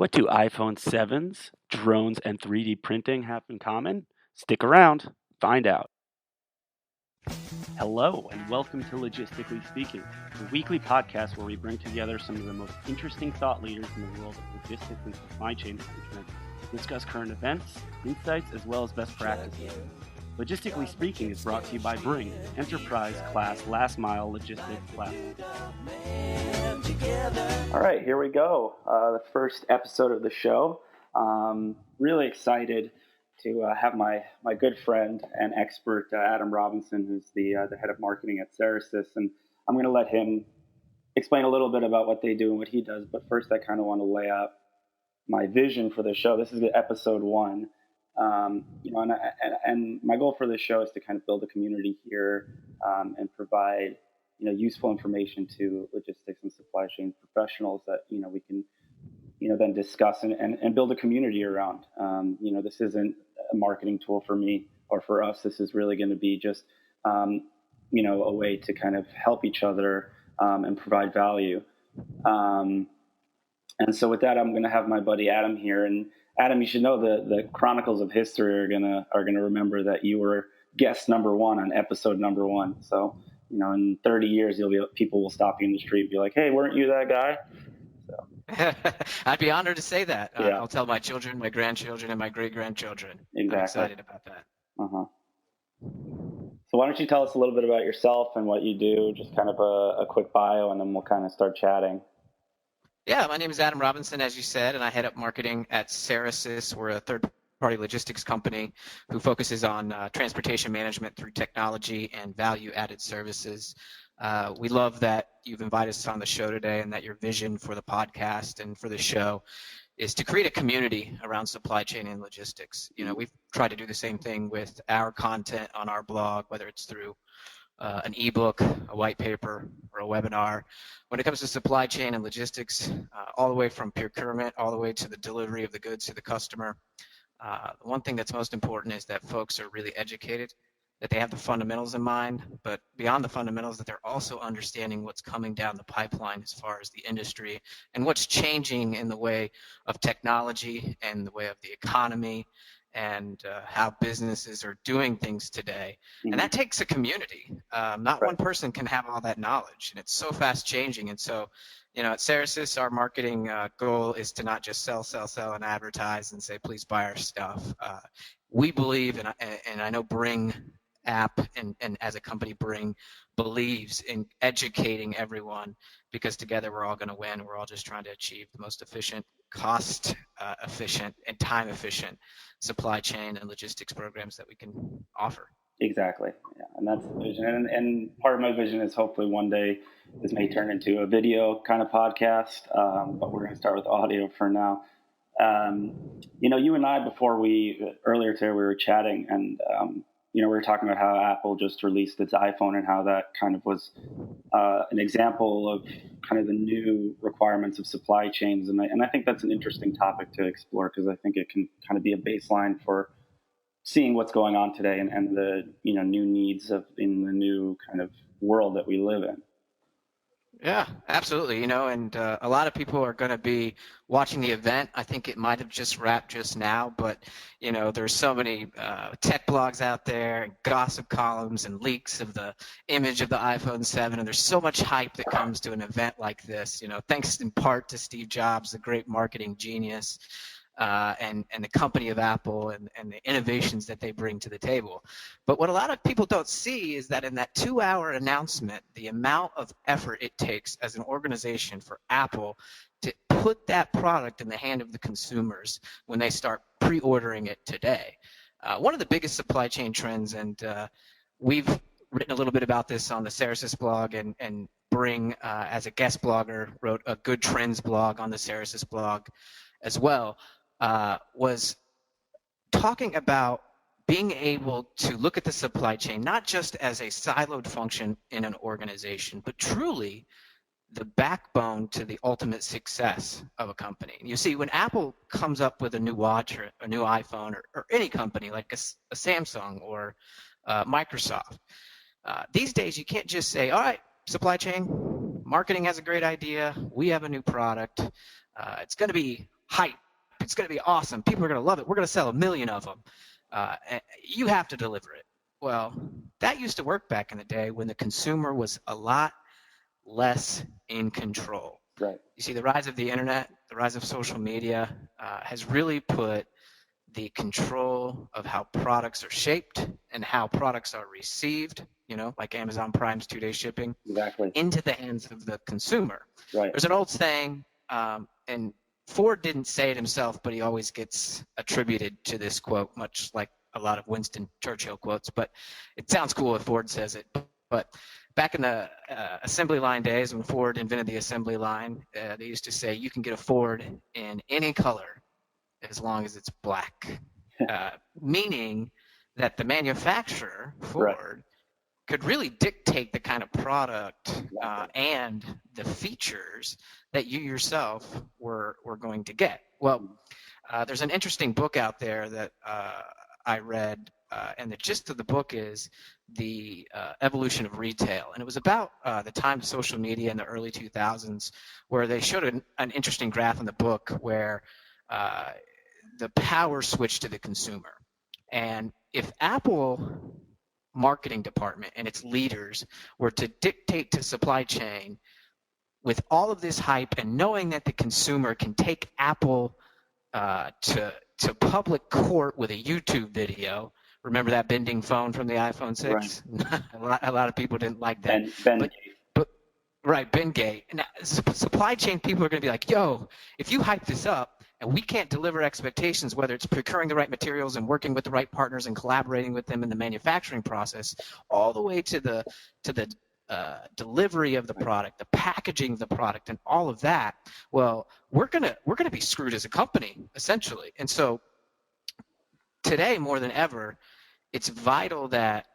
What do iPhone 7s, drones, and 3D printing have in common? Stick around, find out. Hello, and welcome to Logistically Speaking, the weekly podcast where we bring together some of the most interesting thought leaders in the world of logistics and supply chain management to discuss current events, insights, as well as best practices. Logistically Speaking is brought to you by Bring, enterprise-class last-mile logistics platform. All right, here we go. The first episode of the show. Really excited to have my good friend and expert, Adam Robinson, who's the head of marketing at Cerasis. And I'm going to let him explain a little bit about what they do and what he does. But first, I kind of want to lay out my vision for the show. This is episode 1. And my goal for this show is to kind of build a community here and provide useful information to logistics and supply chain professionals that we can then discuss and build a community around. This isn't a marketing tool for me or for us. This is really going to be just a way to kind of help each other and provide value. And so with that, I'm going to have my buddy Adam here. And Adam, you should know the chronicles of history are gonna remember that you were guest number 1 on episode number 1. So in 30 years, people will stop you in the street and be like, "Hey, weren't you that guy?" So I'd be honored to say that. Yeah. I'll tell my children, my grandchildren, and my great-grandchildren. Exactly. I'm excited about that. So why don't you tell us a little bit about yourself and what you do, just kind of a quick bio, and then we'll kind of start chatting. Yeah, my name is Adam Robinson, as you said, and I head up marketing at Cerasis. We're a third-party logistics company who focuses on transportation management through technology and value-added services. We love that you've invited us on the show today and that your vision for the podcast and for the show is to create a community around supply chain and logistics. We've tried to do the same thing with our content on our blog, whether it's through an ebook, a white paper, or a webinar. When it comes to supply chain and logistics, all the way from procurement, all the way to the delivery of the goods to the customer, the one thing that's most important is that folks are really educated, that they have the fundamentals in mind, but beyond the fundamentals, that they're also understanding what's coming down the pipeline as far as the industry and what's changing in the way of technology and the way of the economy and how businesses are doing things today. And that takes a community. Not one person can have all that knowledge, and it's so fast changing. And so, at Cerasis, our marketing goal is to not just sell, and advertise and say, please buy our stuff. We believe, and I know Bring app and as a company, Bring believes in educating everyone, because together we're all going to win. We're all just trying to achieve the most efficient, cost efficient, and time efficient supply chain and logistics programs that we can offer. Exactly. Yeah. And that's the vision. And part of my vision is hopefully one day this may turn into a video kind of podcast, but we're going to start with audio for now. You and I, earlier today, we were chatting, and we were talking about how Apple just released its iPhone and how that kind of was an example of kind of the new requirements of supply chains. And I think that's an interesting topic to explore, because I think it can kind of be a baseline for seeing what's going on today and the new needs in the new kind of world that we live in. Yeah, absolutely. And a lot of people are going to be watching the event. I think it might have just wrapped just now, but, there's so many tech blogs out there, and gossip columns and leaks of the image of the iPhone 7. And there's so much hype that comes to an event like this, thanks in part to Steve Jobs, the great marketing genius, and the company of Apple and the innovations that they bring to the table. But what a lot of people don't see is that in that 2-hour announcement, the amount of effort it takes as an organization for Apple to put that product in the hand of the consumers when they start pre-ordering it today. One of the biggest supply chain trends, and we've written a little bit about this on the Cerasis blog, and Bring, as a guest blogger, wrote a Good Trends blog on the Cerasis blog as well, was talking about being able to look at the supply chain not just as a siloed function in an organization, but truly the backbone to the ultimate success of a company. You see, when Apple comes up with a new watch or a new iPhone, or any company like a Samsung or Microsoft, these days you can't just say, all right, supply chain, marketing has a great idea, we have a new product, it's going to be hype. It's going to be awesome. People are going to love it. We're going to sell 1 million of them. You have to deliver it. Well, that used to work back in the day when the consumer was a lot less in control. Right. You see, the rise of the internet, the rise of social media has really put the control of how products are shaped and how products are received, like Amazon Prime's 2-day shipping, Exactly. into the hands of the consumer. Right. There's an old saying, and Ford didn't say it himself, but he always gets attributed to this quote, much like a lot of Winston Churchill quotes, but it sounds cool if Ford says it. But back in the assembly line days, when Ford invented the assembly line, they used to say you can get a Ford in any color as long as it's black, meaning that the manufacturer, Ford, could really dictate the kind of product and the features that you yourself were going to get. Well, there's an interesting book out there that I read, and the gist of the book is the evolution of retail. And it was about the time of social media in the early 2000s, where they showed an interesting graph in the book where the power switched to the consumer. And if Apple marketing department and its leaders were to dictate to supply chain with all of this hype and knowing that the consumer can take Apple to public court with a YouTube video. Remember that bending phone from the iPhone 6? Right. a lot of people didn't like that. Right, Bengate. Now, supply chain people are going to be like, yo, if you hype this up and we can't deliver expectations, whether it's procuring the right materials and working with the right partners and collaborating with them in the manufacturing process, all the way to the delivery of the product, the packaging of the product, and all of that, well, we're gonna be screwed as a company, essentially. And so today, more than ever, it's vital that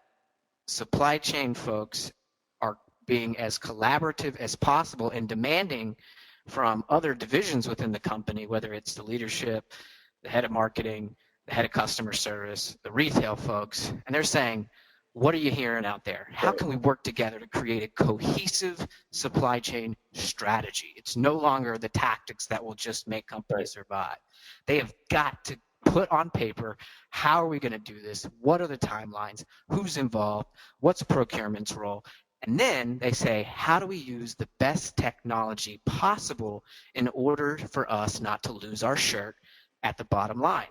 supply chain folks are being as collaborative as possible and demanding from other divisions within the company, whether it's the leadership, the head of marketing, the head of customer service, the retail folks, and they're saying, what are you hearing out there? How can we work together to create a cohesive supply chain strategy? It's no longer the tactics that will just make companies survive. They have got to put on paper, how are we going to do this? What are the timelines? Who's involved? What's procurement's role? And then they say, how do we use the best technology possible in order for us not to lose our shirt at the bottom line?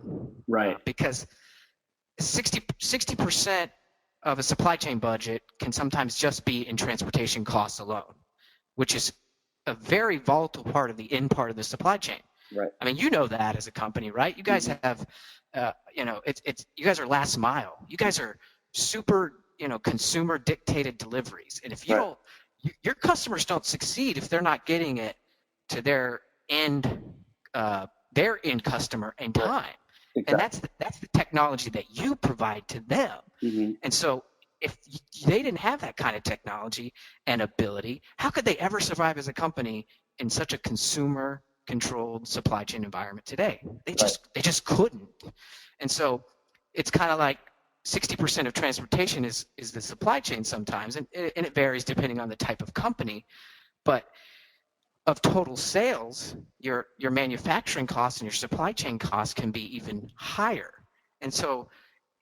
Right. Because 60% of a supply chain budget can sometimes just be in transportation costs alone, which is a very volatile part of the end part of the supply chain. Right. I mean, you know that as a company, right? You guys have, you guys are last mile. You guys are super, consumer dictated deliveries. And if you don't, your customers don't succeed if they're not getting it to their end customer in time. Exactly. And that's the technology that you provide to them. Mm-hmm. And so if they didn't have that kind of technology and ability, how could they ever survive as a company in such a consumer controlled supply chain environment today? They just couldn't. And so it's kind of like 60% of transportation is the supply chain sometimes, and it varies depending on the type of company. But of total sales, your manufacturing costs and your supply chain costs can be even higher. And so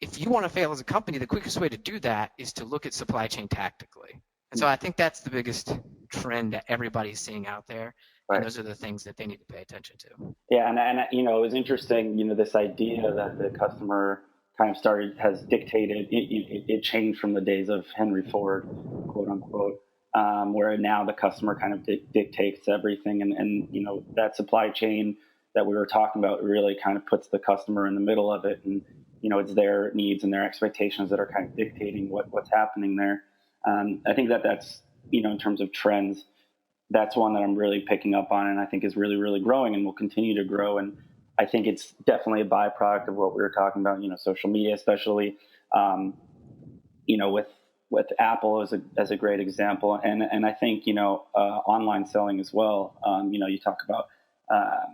if you want to fail as a company, the quickest way to do that is to look at supply chain tactically. And so I think that's the biggest trend that everybody's seeing out there. Right. And those are the things that they need to pay attention to. Yeah, and it was interesting, this idea that the customer kind of has dictated, it changed from the days of Henry Ford, quote unquote, where now the customer kind of dictates everything. And that supply chain that we were talking about really kind of puts the customer in the middle of it. And, it's their needs and their expectations that are kind of dictating what's happening there. I think that's, in terms of trends, that's one that I'm really picking up on and I think is really, really growing and will continue to grow. And I think it's definitely a byproduct of what we were talking about, social media, especially, with Apple as a great example. And I think, online selling as well. You talk about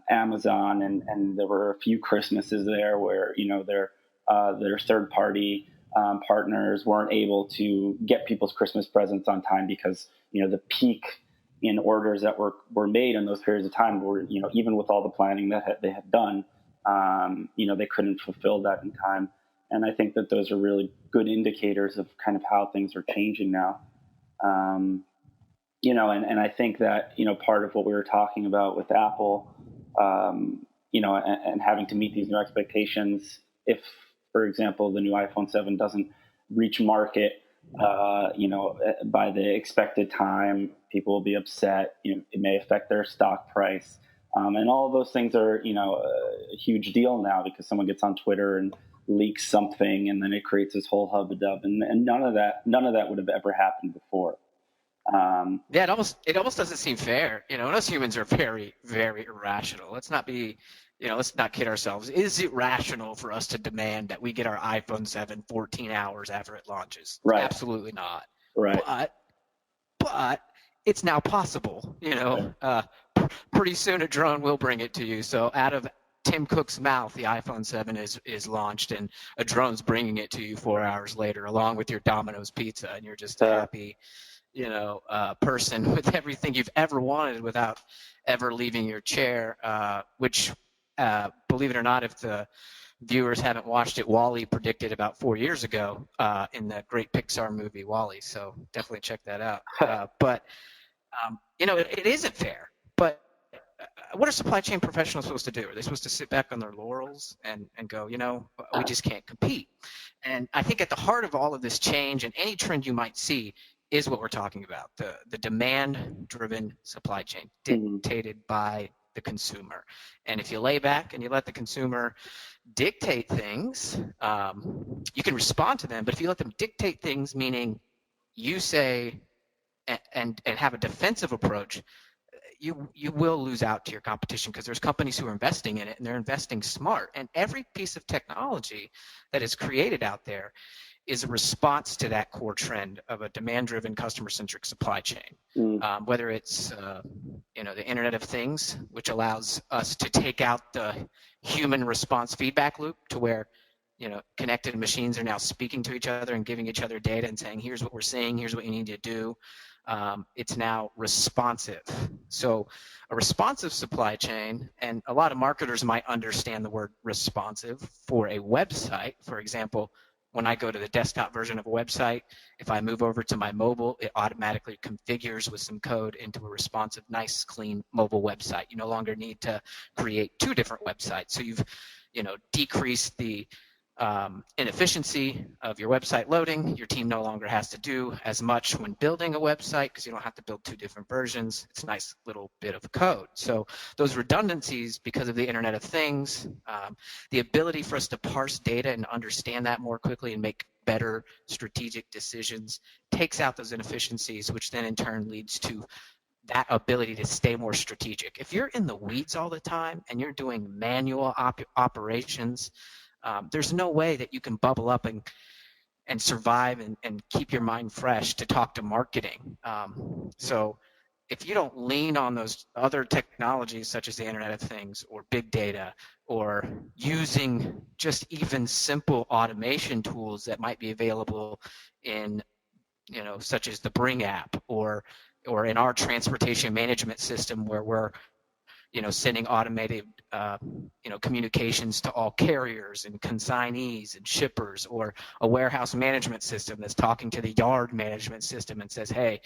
Amazon and there were a few Christmases there where, their third party partners weren't able to get people's Christmas presents on time because, the peak in orders that were made in those periods of time were, even with all the planning that they had done, they couldn't fulfill that in time. And I think that those are really good indicators of kind of how things are changing now. And I think that, part of what we were talking about with Apple, and having to meet these new expectations, if, for example, the new iPhone 7 doesn't reach market, by the expected time, people will be upset. It may affect their stock price. And all of those things are, a huge deal now because someone gets on Twitter and leaks something and then it creates this whole hubbub. And none of that would have ever happened before. It almost doesn't seem fair. And us humans are very, very irrational. Let's not kid ourselves. Is it rational for us to demand that we get our iPhone 7 14 hours after it launches? Right. Absolutely not. Right. But it's now possible. Pretty soon a drone will bring it to you. So out of Tim Cook's mouth, the iPhone 7 is launched, and a drone's bringing it to you 4 hours later, along with your Domino's pizza, and you're just a happy, person with everything you've ever wanted without ever leaving your chair. Which, believe it or not, if the viewers haven't watched it, WALL-E predicted about 4 years ago in the great Pixar movie WALL-E. So definitely check that out. But it isn't fair. But what are supply chain professionals supposed to do? Are they supposed to sit back on their laurels and go, we just can't compete? And I think at the heart of all of this change and any trend you might see is what we're talking about, the demand-driven supply chain dictated by the consumer. And if you lay back and you let the consumer dictate things, you can respond to them. But if you let them dictate things, meaning you say and have a defensive approach, you will lose out to your competition because there's companies who are investing in it and they're investing smart. And every piece of technology that is created out there is a response to that core trend of a demand-driven, customer-centric supply chain. Whether it's the Internet of Things, which allows us to take out the human response feedback loop to where connected machines are now speaking to each other and giving each other data and saying, here's what we're seeing, here's what you need to do. It's now responsive. So a responsive supply chain, and a lot of marketers might understand the word responsive for a website. For example, when I go to the desktop version of a website, if I move over to my mobile, it automatically configures with some code into a responsive, nice, clean mobile website. You no longer need to create two different websites. So you've, decreased the inefficiency of your website loading. Your team no longer has to do as much when building a website because you don't have to build two different versions. It's a nice little bit of code. So those redundancies, because of the Internet of Things, the ability for us to parse data and understand that more quickly and make better strategic decisions takes out those inefficiencies, which then in turn leads to that ability to stay more strategic. If you're in the weeds all the time and you're doing manual operations, there's no way that you can bubble up and survive and keep your mind fresh to talk to marketing. So if you don't lean on those other technologies such as the Internet of Things or big data or using just even simple automation tools that might be available in, such as the Bring app or in our transportation management system where we're sending automated, communications to all carriers and consignees and shippers, or a warehouse management system that's talking to the yard management system and says, hey,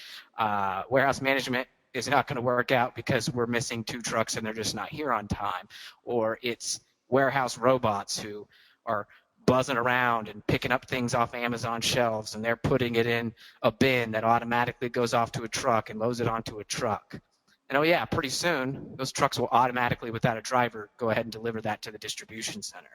warehouse management is not going to work out because we're missing 2 trucks and they're just not here on time. Or it's warehouse robots who are buzzing around and picking up things off Amazon shelves and they're putting it in a bin that automatically goes off to a truck and loads it onto a truck. And pretty soon those trucks will automatically, without a driver, go ahead and deliver that to the distribution center.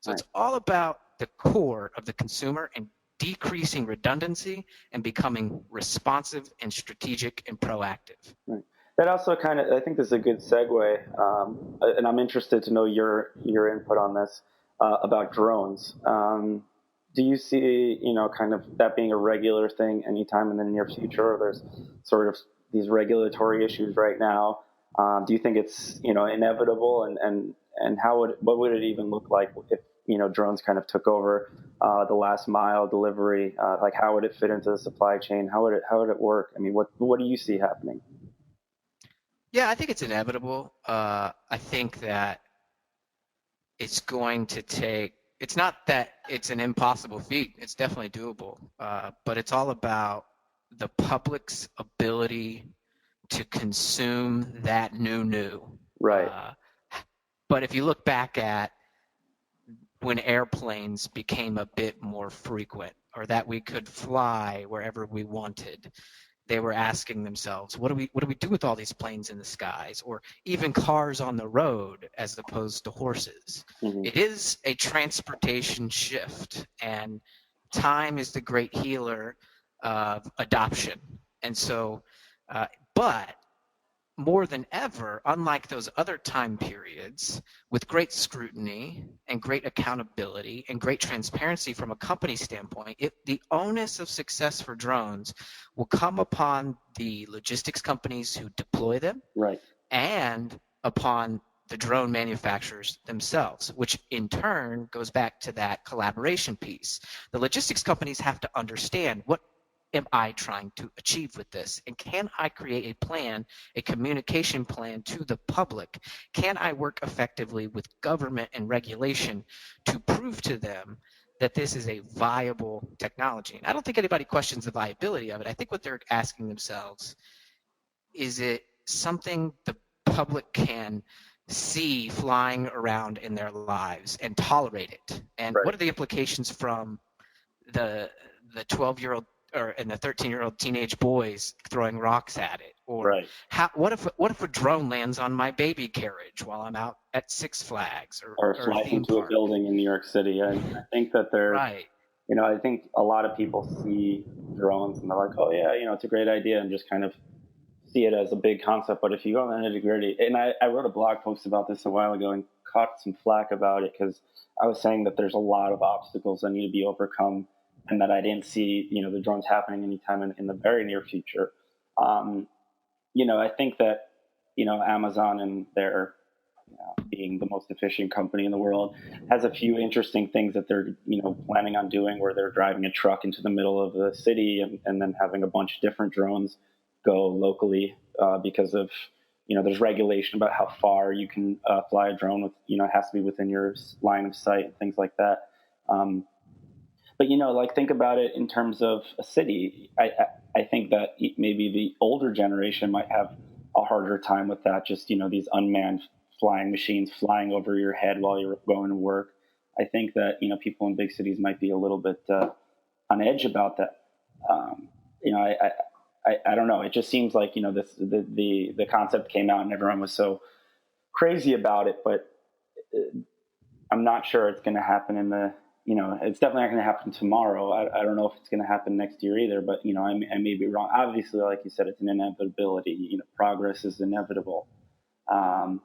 So It's all about the core of the consumer and decreasing redundancy and becoming responsive and strategic and proactive. Right. That also I think this is a good segue, and I'm interested to know your input on this about drones. Do you see, kind of that being a regular thing anytime in the near future, or there's sort of these regulatory issues right now? Do you think it's, inevitable, and what would it even look like if, drones kind of took over the last mile delivery? Like how would it fit into the supply chain? How would it work? I mean, what do you see happening? Yeah, I think it's inevitable. I think that it's going to take, it's not that it's an impossible feat. It's definitely doable. But it's all about the public's ability to consume that new. Right. Uh, but if you look back at when airplanes became a bit more frequent, or that we could fly wherever we wanted, they were asking themselves, what do we do with all these planes in the skies, or even cars on the road as opposed to horses? Hmm. It is a transportation shift, and time is the great healer of adoption. And so, but more than ever, unlike those other time periods, with great scrutiny and great accountability and great transparency from a company standpoint, the onus of success for drones will come upon the logistics companies who deploy them Right. and upon the drone manufacturers themselves, which in turn goes back to that collaboration piece. The logistics companies have to understand, what am I trying to achieve with this? And can I create a plan, a communication plan to the public? Can I work effectively with government and regulation to prove to them that this is a viable technology? And I don't think anybody questions the viability of it. I think what they're asking themselves, is it something the public can see flying around in their lives and tolerate it? And Right. what are the implications from the 12-year-old or and the 13-year-old teenage boys throwing rocks at it? Or Right. what if a drone lands on my baby carriage while I'm out at Six Flags Or or a flies theme into a park? building in New York City. I think that there's, Right. I think a lot of people see drones and they're like, oh yeah, it's a great idea, and just kind of see it as a big concept. But if you go in the nitty gritty, and I wrote a blog post about this a while ago and caught some flack about it because I was saying that there's a lot of obstacles that need to be overcome, and that I didn't see, the drones happening anytime in the very near future. Um, I think that, Amazon and their being the most efficient company in the world has a few interesting things that they're, planning on doing, where they're driving a truck into the middle of the city, and then having a bunch of different drones go locally, because of, there's regulation about how far you can fly a drone with, it has to be within your line of sight and things like that. But like, think about it in terms of a city. I think that maybe the older generation might have a harder time with that. Just, these unmanned flying machines flying over your head while you're going to work. I think that, people in big cities might be a little bit on edge about that. I don't know. It just seems like, the concept came out and everyone was so crazy about it, but I'm not sure it's going to happen it's definitely not going to happen tomorrow. I don't know if it's going to happen next year either, but, I may be wrong. Obviously, like you said, it's an inevitability. Progress is inevitable. Well,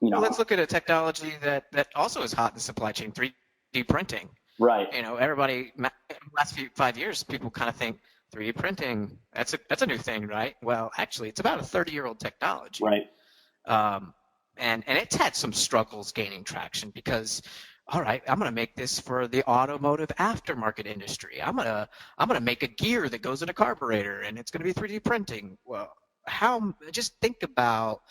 let's look at a technology that also is hot in the supply chain, 3D printing. Right. Everybody, in the last 5 years, people kind of think 3D printing, that's a new thing, right? Well, actually, it's about a 30-year-old technology. Right. And it's had some struggles gaining traction because, all right, I'm going to make this for the automotive aftermarket industry. I'm going to make a gear that goes in a carburetor, and it's going to be 3D printing. Well, just think about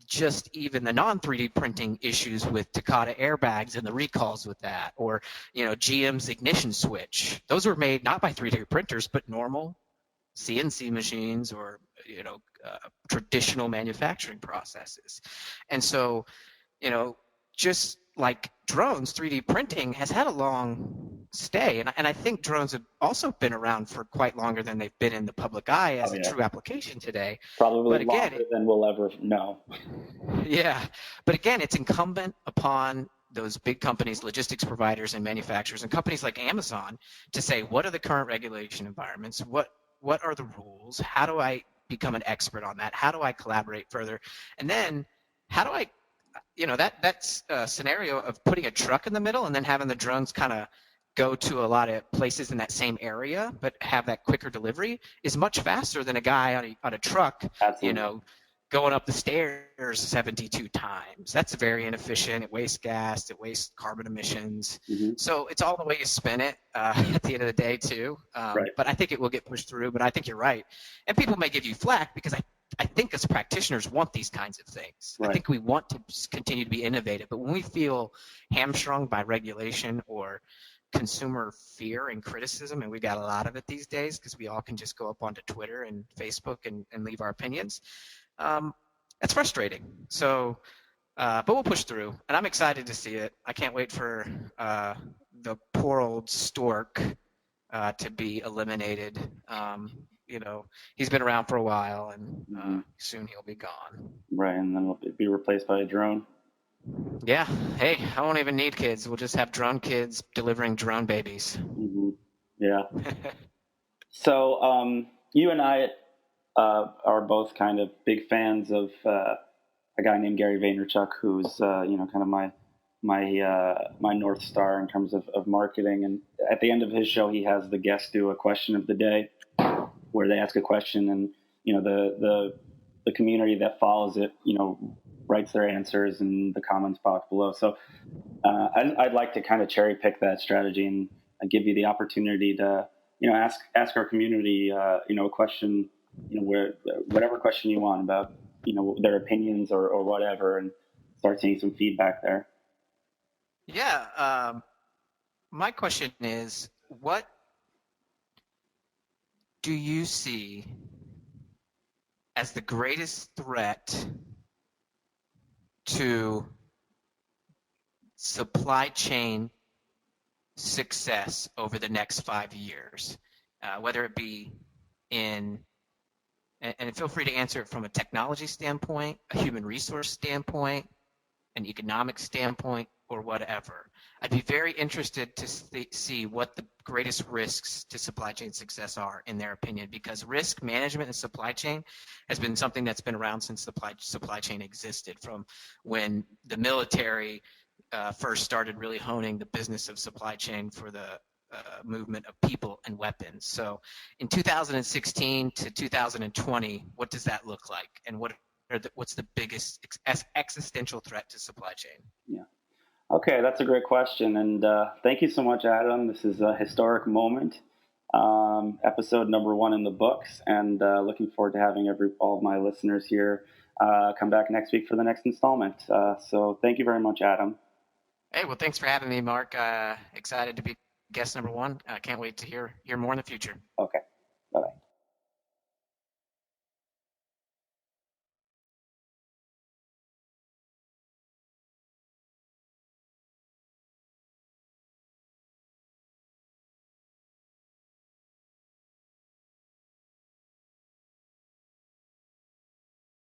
just even the non-3D printing issues with Takata airbags and the recalls with that, or GM's ignition switch. Those were made not by 3D printers, but normal CNC machines, or traditional manufacturing processes. And so, just like drones, 3D printing has had a long stay. And I think drones have also been around for quite longer than they've been in the public eye as a true application today. Probably longer than we'll ever know. Yeah. But again, it's incumbent upon those big companies, logistics providers and manufacturers, and companies like Amazon to say, what are the current regulation environments? What are the rules? How do I become an expert on that? How do I collaborate further? And then how do I, that's a scenario of putting a truck in the middle and then having the drones kind of go to a lot of places in that same area, but have that quicker delivery, is much faster than a guy on a truck, Absolutely. Going up the stairs 72 times. That's very inefficient. It wastes gas. It wastes carbon emissions. Mm-hmm. So it's all the way you spin it at the end of the day, too. Right. But I think it will get pushed through. But I think you're right. And people may give you flack because I think as practitioners want these kinds of things. Right. I think we want to continue to be innovative, but when we feel hamstrung by regulation or consumer fear and criticism, and we got a lot of it these days because we all can just go up onto Twitter and Facebook and leave our opinions, that's frustrating. So, but we'll push through, and I'm excited to see it. I can't wait for the poor old stork to be eliminated. He's been around for a while, and soon he'll be gone. Right, and then it'll be replaced by a drone. Yeah. Hey, I won't even need kids. We'll just have drone kids delivering drone babies. Mm-hmm. Yeah. So you and I are both kind of big fans of a guy named Gary Vaynerchuk, who's kind of my North Star in terms of marketing. And at the end of his show, he has the guests do a question of the day, where they ask a question, and the community that follows it, writes their answers in the comments box below. So I'd like to kind of cherry pick that strategy and give you the opportunity to ask our community a question, whatever question you want about their opinions or whatever, and start seeing some feedback there. Yeah. My question is, what do you see as the greatest threat to supply chain success over the next 5 years, whether it be and feel free to answer it from a technology standpoint, a human resource standpoint, an economic standpoint, or whatever. I'd be very interested to see what the greatest risks to supply chain success are, in their opinion, because risk management and supply chain has been something that's been around since supply chain existed, from when the military first started really honing the business of supply chain for the movement of people and weapons. So in 2016 to 2020, what does that look like? And what's the biggest existential threat to supply chain? Yeah. Okay, that's a great question. And thank you so much, Adam. This is a historic moment. Episode number 1 in the books. And looking forward to having all of my listeners here come back next week for the next installment. So thank you very much, Adam. Hey, well, thanks for having me, Mark. Excited to be guest number 1. I can't wait to hear more in the future. Okay. Bye-bye.